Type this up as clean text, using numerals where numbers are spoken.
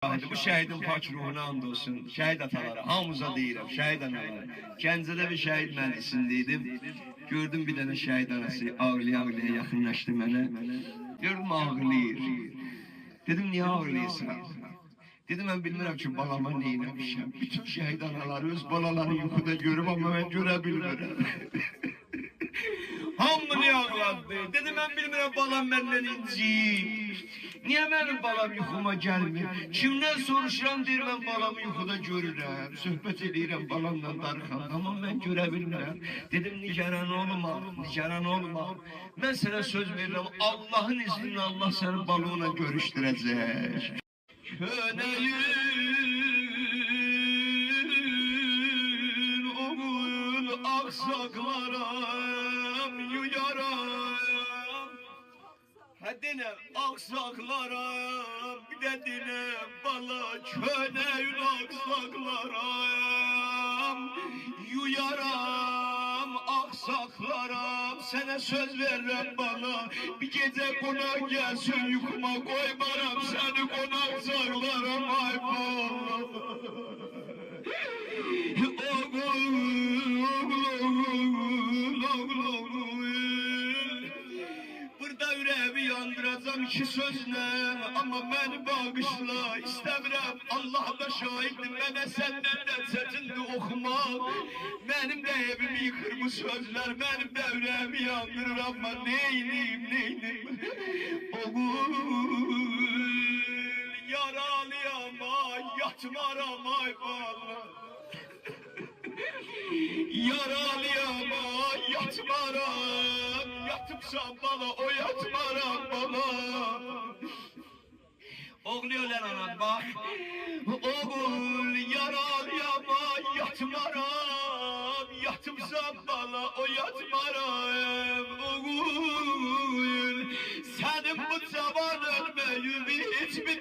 Bu şəhidin pak ruhuna and olsun. Şəhid ataları, hamıza deyirəm, şəhid anaları. Gəncədə bir şəhid məclisindeydim. Gördüm bir dənə şəhid anası ağlaya-ağlaya yaxınlaşdı mənə. Gördüm ağlayır. Dedim, niyə ağlayırsan? Dedim, mən bilmirəm ki, balama neyləmişəm. Bütün şəhid anaları öz balaları yuxuda görüb, amma mən görə bilmirəm. Hamını ağladı. Dedim, mən bilmirəm balam məndən inciyib. Niye benim balam yuxuma gelmir? Kimden soruşuram deyir, mən balamı yuxuda görürəm. Söhbət edirəm balamla darıxanda, amma mən görə bilmirəm. Dedim, nigaran olma, nigaran olma. Mən sənə söz verirəm, Allah'ın izniyle Allah səni balığına görüşdürəcək. Köneyün oğul aksaklarım yuyaram. Dinem aksaklarım, bir de dinem bala köneyün aksaklarım yuyaram, aksaklarım. Sana söz veririm bana, bir gece konak gelsin yukuma koymaram, seni konak saklarım ay bala. Yüreğimi yandıracağım iki sözle, ama beni bağışla, istəmirəm, Allah da şahiddir, mənə səndən də çətindir oxumaq. Mənim də evimi yıxır bu sözlər, mənim də yüreğimi yandırır, amma neyniyim, oğul, yaralıyam ay, yatmaram ay valla. Yaralıyam ay, yatmaram, yatıpsam bana o yatmaram bana. Oğluyorlar anan bak. Oğul yaralıyam ay, yatmaram, yatıpsam bana o yatmaram. Oğul senin bu cavan ölmeyi hiçbir